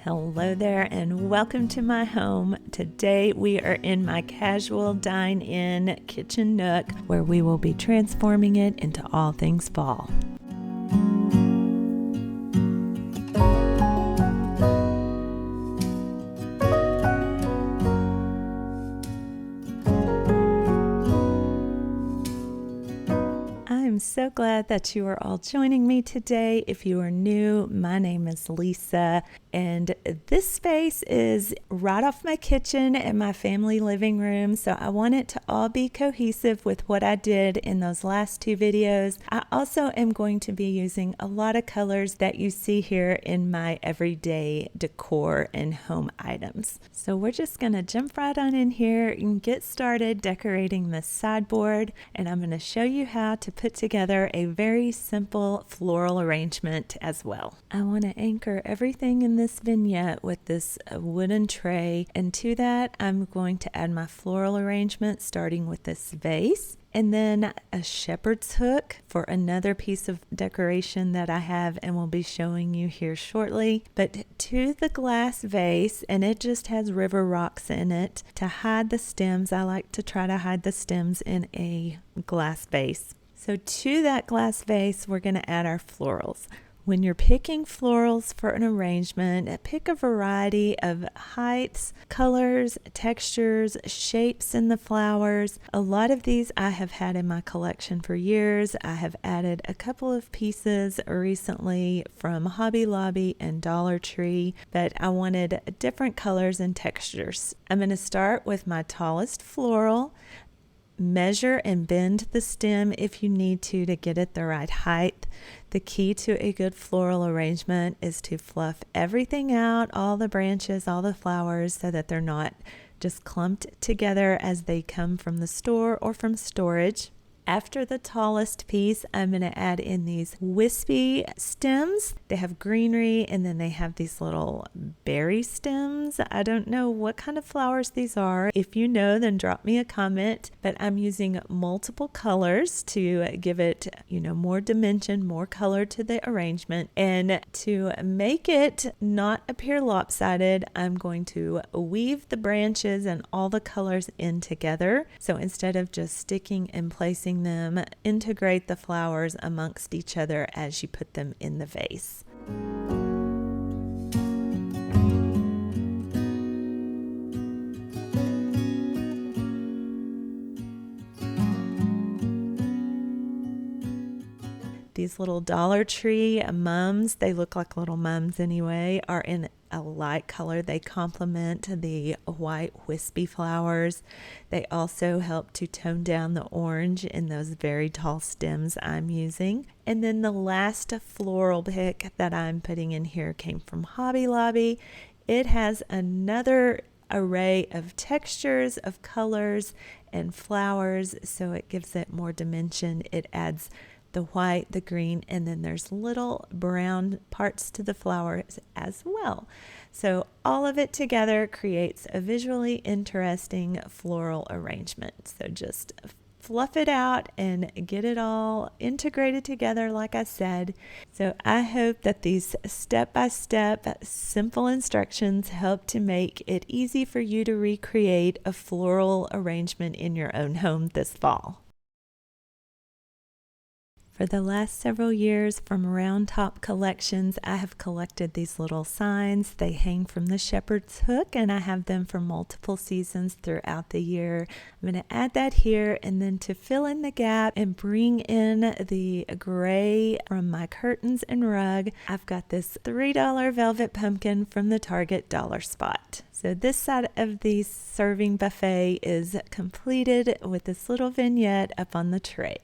Hello there and welcome to my home. Today we are in my casual dine-in kitchen nook where we will be transforming it into all things fall. I'm so glad that you are all joining me today. If you are new, my name is Lisa, and this space is right off my kitchen and my family living room, so I want it to all be cohesive with what I did in those last two videos. I also am going to be using a lot of colors that you see here in my everyday decor and home items. So we're just going to jump right on in here and get started decorating this sideboard, and I'm going to show you how to put together a very simple floral arrangement as well. I want to anchor everything in this vignette with this wooden tray, and to that I'm going to add my floral arrangement starting with this vase and then a shepherd's hook for another piece of decoration that I have and will be showing you here shortly. But to the glass vase, and it just has river rocks in it to hide the stems. I like to try to hide the stems in a glass vase. So to that glass vase, we're going to add our florals. When you're picking florals for an arrangement, pick a variety of heights, colors, textures, shapes in the flowers. A lot of these I have had in my collection for years. I have added a couple of pieces recently from Hobby Lobby and Dollar Tree, but I wanted different colors and textures. I'm going to start with my tallest floral. Measure and bend the stem if you need to get it the right height. The key to a good floral arrangement is to fluff everything out, all the branches, all the flowers, so that they're not just clumped together as they come from the store or from storage. After the tallest piece, I'm going to add in these wispy stems. They have greenery and then they have these little berry stems. I don't know what kind of flowers these are. If you know, then drop me a comment. But I'm using multiple colors to give it, more dimension, more color to the arrangement. And to make it not appear lopsided, I'm going to weave the branches and all the colors in together. So instead of just sticking and placing them, integrate the flowers amongst each other as you put them in the vase. These little Dollar Tree mums, they look like little mums anyway, are in a light color. They complement the white wispy flowers. They also help to tone down the orange in those very tall stems I'm using. And then the last floral pick that I'm putting in here came from Hobby Lobby. It has another array of textures, of colors and flowers, so it gives it more dimension. It adds the white, the green, and then there's little brown parts to the flowers as well. So all of it together creates a visually interesting floral arrangement. So just fluff it out and get it all integrated together like I said. So I hope that these step-by-step simple instructions help to make it easy for you to recreate a floral arrangement in your own home this fall. For the last several years from Round Top Collections, I have collected these little signs. They hang from the shepherd's hook and I have them for multiple seasons throughout the year. I'm going to add that here, and then to fill in the gap and bring in the gray from my curtains and rug, I've got this $3 velvet pumpkin from the Target Dollar Spot. So this side of the serving buffet is completed with this little vignette up on the tray.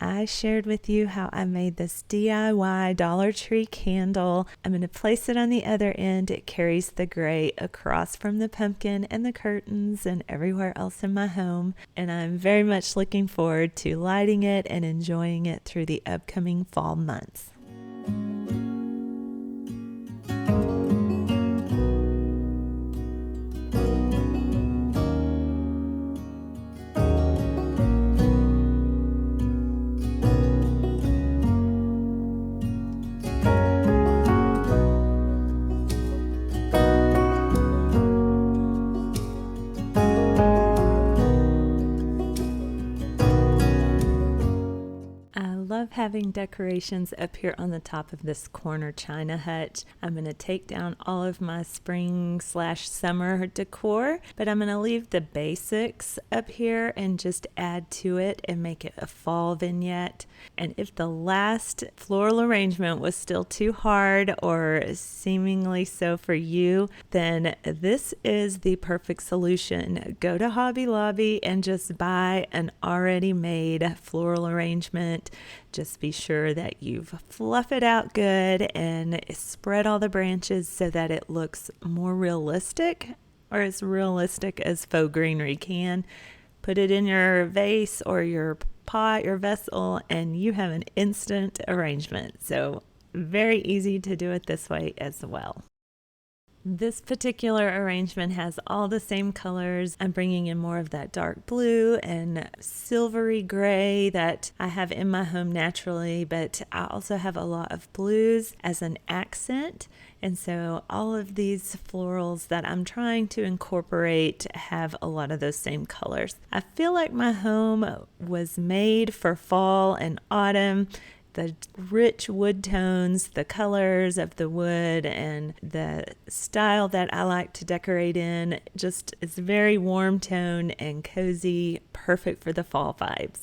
I shared with you how I made this DIY Dollar Tree candle. I'm going to place it on the other end. It carries the gray across from the pumpkin and the curtains and everywhere else in my home. And I'm very much looking forward to lighting it and enjoying it through the upcoming fall months. having decorations up here on the top of this corner china hutch. I'm going to take down all of my spring/summer decor, but I'm going to leave the basics up here and just add to it and make it a fall vignette. And if the last floral arrangement was still too hard or seemingly so for you, then this is the perfect solution. Go to Hobby Lobby and just buy an already made floral arrangement. Just be sure that you've fluffed it out good and spread all the branches so that it looks more realistic, or as realistic as faux greenery can. Put it in your vase or your pot, your vessel, and you have an instant arrangement. So very easy to do it this way as well. This particular arrangement has all the same colors. I'm bringing in more of that dark blue and silvery gray that I have in my home naturally, but I also have a lot of blues as an accent. And so all of these florals that I'm trying to incorporate have a lot of those same colors. I feel like my home was made for fall and autumn. The rich wood tones, the colors of the wood, and the style that I like to decorate in just is very warm tone and cozy, perfect for the fall vibes.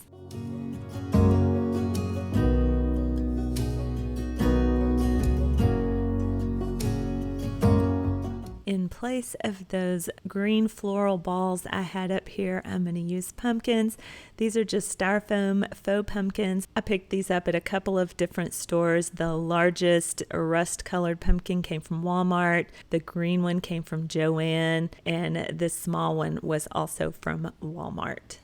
In place of those green floral balls I had up here, I'm going to use pumpkins. These are just styrofoam faux pumpkins. I picked these up at a couple of different stores. The largest rust-colored pumpkin came from Walmart. The green one came from Joann, and this small one was also from Walmart.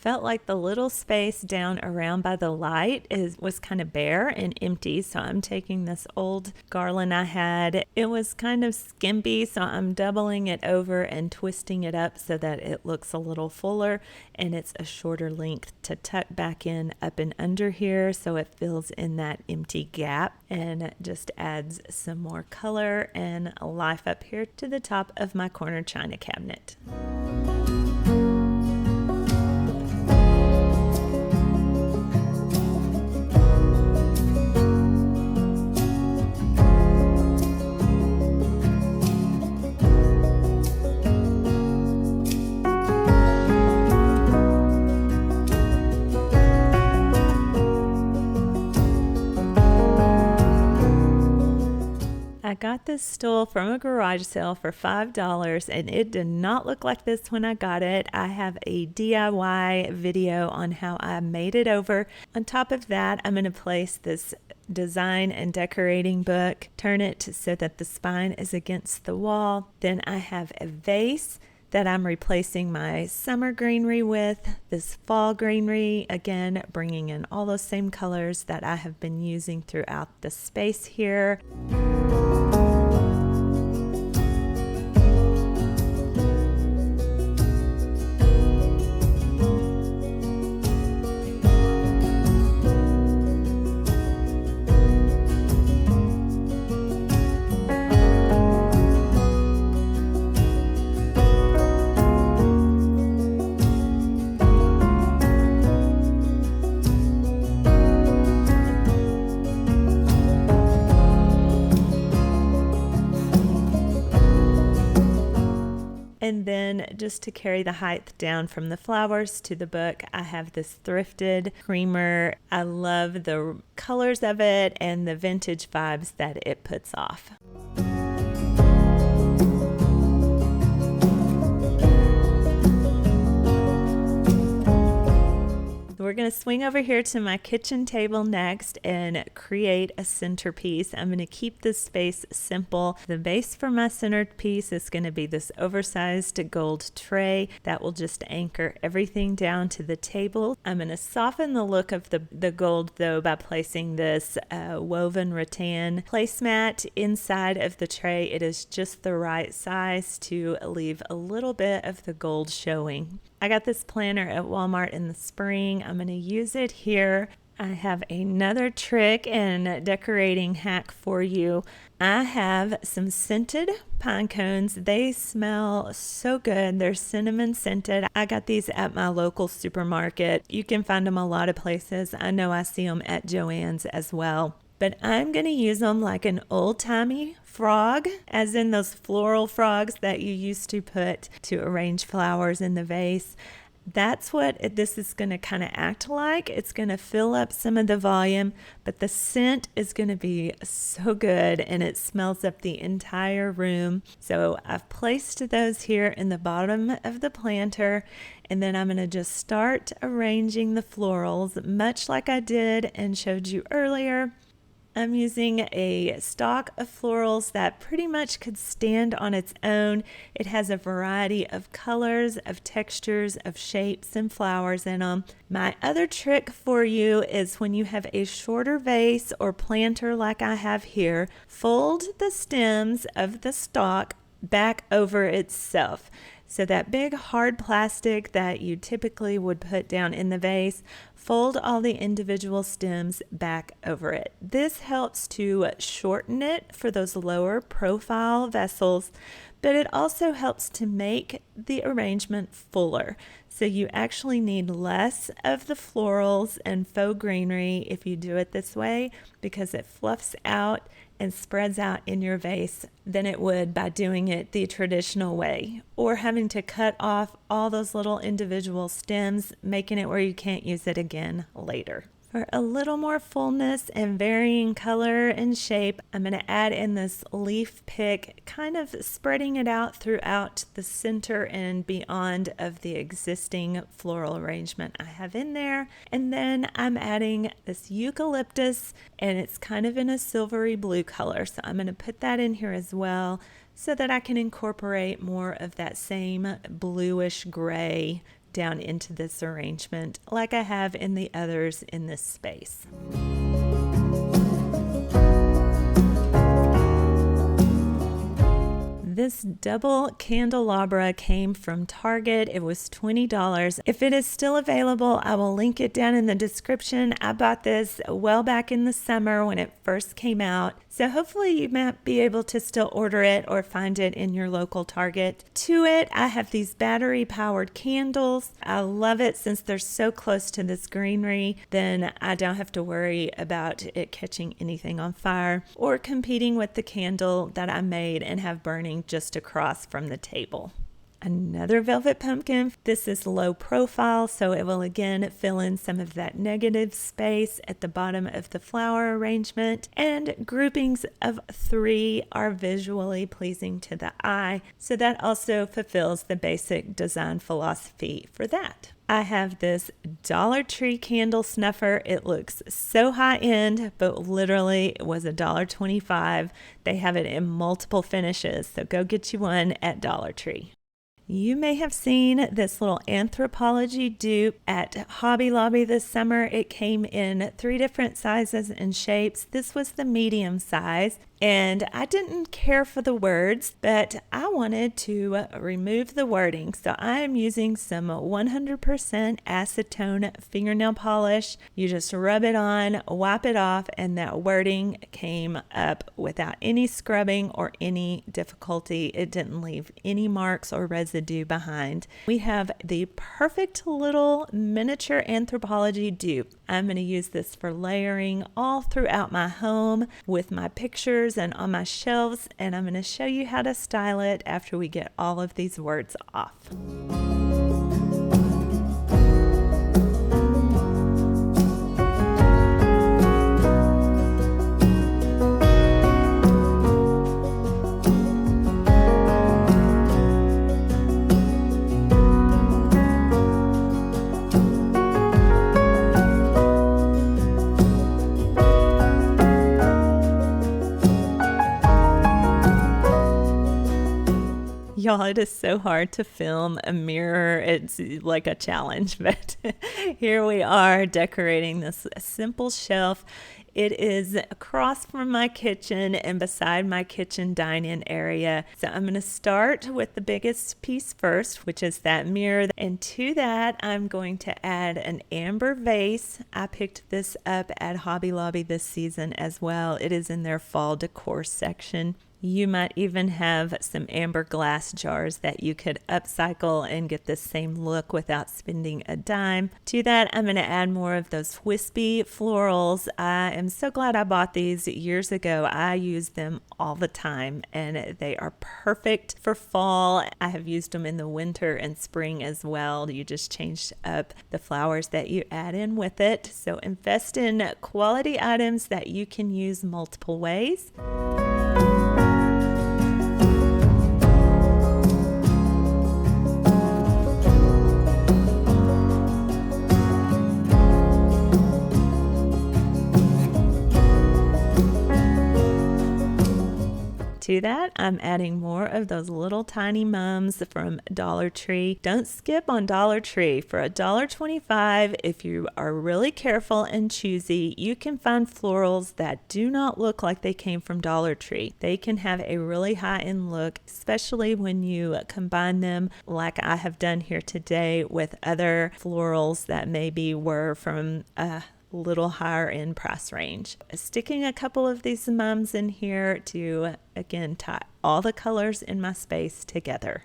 Felt like the little space down around by the light was kind of bare and empty, so I'm taking this old garland I had. It was kind of skimpy, so I'm doubling it over and twisting it up so that it looks a little fuller, and it's a shorter length to tuck back in up and under here so it fills in that empty gap and just adds some more color and life up here to the top of my corner china cabinet. I got this stool from a garage sale for $5, and it did not look like this when I got it. I have a DIY video on how I made it over. On top of that, I'm going to place this design and decorating book, turn it so that the spine is against the wall. Then I have a vase that I'm replacing my summer greenery with, this fall greenery, again bringing in all those same colors that I have been using throughout the space here. And then just to carry the height down from the flowers to the book, I have this thrifted creamer. I love the colors of it and the vintage vibes that it puts off. We're going to swing over here to my kitchen table next and create a centerpiece. I'm going to keep this space simple. The base for my centerpiece is going to be this oversized gold tray that will just anchor everything down to the table. I'm going to soften the look of the gold though by placing this woven rattan placemat inside of the tray. It is just the right size to leave a little bit of the gold showing. I got this planner at Walmart in the spring. I'm going to use it here I have another trick and decorating hack for you. I have some scented pine cones. They smell so good. They're cinnamon scented. I got these at my local supermarket. You can find them a lot of places. I know I see them at Joann's as well. But I'm going to use them like an old-timey frog, as in those floral frogs that you used to put to arrange flowers in the vase. That's what this is going to kind of act like. It's going to fill up some of the volume, but the scent is going to be so good and it smells up the entire room. So I've placed those here in the bottom of the planter, and then I'm going to just start arranging the florals much like I did and showed you earlier. I'm using a stock of florals that pretty much could stand on its own. It has a variety of colors, of textures, of shapes, and flowers in them. My other trick for you is when you have a shorter vase or planter like I have here, fold the stems of the stalk back over itself. So that big hard plastic that you typically would put down in the vase, fold all the individual stems back over it. This helps to shorten it for those lower profile vessels, but it also helps to make the arrangement fuller. So you actually need less of the florals and faux greenery if you do it this way, because it fluffs out and spreads out in your vase than it would by doing it the traditional way, or having to cut off all those little individual stems, making it where you can't use it again later. For a little more fullness and varying color and shape, I'm going to add in this leaf pick, kind of spreading it out throughout the center and beyond of the existing floral arrangement I have in there. And then I'm adding this eucalyptus, and it's kind of in a silvery blue color. So I'm going to put that in here as well so that I can incorporate more of that same bluish gray down into this arrangement like I have in the others in this space. This double candelabra came from Target. It was $20. If it is still available, I will link it down in the description. I bought this well back in the summer when it first came out. So hopefully you might be able to still order it or find it in your local Target. To it, I have these battery powered candles. I love it since they're so close to this greenery. Then I don't have to worry about it catching anything on fire or competing with the candle that I made and have burning just across from the table. Another velvet pumpkin. This is low profile, so it will again fill in some of that negative space at the bottom of the flower arrangement. And groupings of 3 are visually pleasing to the eye, so that also fulfills the basic design philosophy for that. I have this Dollar Tree candle snuffer. It looks so high end, but literally it was $1.25. They have it in multiple finishes, so go get you one at Dollar Tree. You may have seen this little Anthropologie dupe at Hobby Lobby this summer. It came in 3 different sizes and shapes. This was the medium size, and I didn't care for the words, but I wanted to remove the wording. So I am using some 100% acetone fingernail polish. You just rub it on, wipe it off, and that wording came up without any scrubbing or any difficulty. It didn't leave any marks or residue behind. We have the perfect little miniature Anthropologie dupe. I'm going to use this for layering all throughout my home with my pictures and on my shelves, and I'm going to show you how to style it after we get all of these words off. Y'all, it is so hard to film a mirror. It's like a challenge, but here we are decorating this simple shelf. It is across from my kitchen and beside my kitchen dine-in area. So I'm going to start with the biggest piece first, which is that mirror. And to that, I'm going to add an amber vase. I picked this up at Hobby Lobby this season as well. It is in their fall decor section. You might even have some amber glass jars that you could upcycle and get the same look without spending a dime. To that, I'm going to add more of those wispy florals. I am so glad I bought these years ago. I use them all the time and they are perfect for fall. I have used them in the winter and spring as well. You just change up the flowers that you add in with it. So invest in quality items that you can use multiple ways. To that, I'm adding more of those little tiny mums from Dollar Tree. Don't skip on Dollar Tree. For $1.25, if you are really careful and choosy, you can find florals that do not look like they came from Dollar Tree. They can have a really high-end look, especially when you combine them like I have done here today with other florals that maybe were from little higher end price range. Sticking a couple of these mums in here to again tie all the colors in my space together.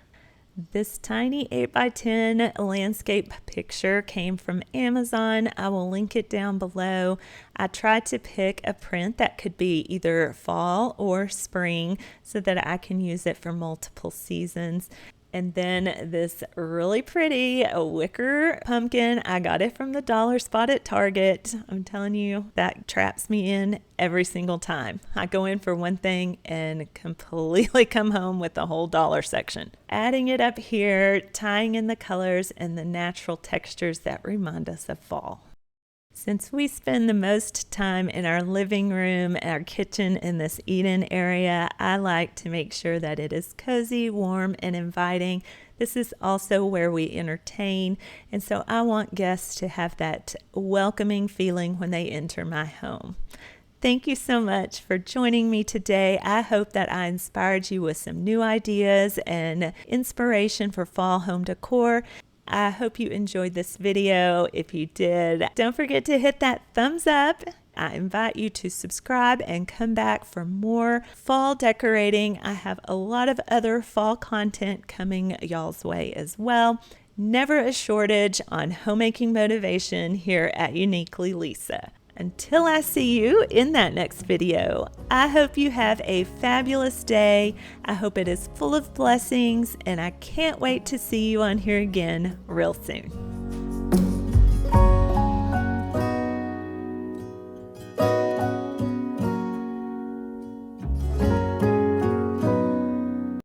This tiny 8x10 landscape picture came from Amazon. I will link it down below. I tried to pick a print that could be either fall or spring so that I can use it for multiple seasons. And then this really pretty wicker pumpkin. I got it from the dollar spot at Target. I'm telling you, that traps me in every single time. I go in for one thing and completely come home with the whole dollar section. Adding it up here, tying in the colors and the natural textures that remind us of fall. Since we spend the most time in our living room, our kitchen, in this eat-in area, I like to make sure that it is cozy, warm, and inviting. This is also where we entertain, and so I want guests to have that welcoming feeling when they enter my home. Thank you so much for joining me today. I hope that I inspired you with some new ideas and inspiration for fall home decor. I hope you enjoyed this video. If you did, don't forget to hit that thumbs up. I invite you to subscribe and come back for more fall decorating. I have a lot of other fall content coming y'all's way as well. Never a shortage on homemaking motivation here at Uniquely Lisa. Until I see you in that next video, I hope you have a fabulous day. I hope it is full of blessings, and I can't wait to see you on here again real soon.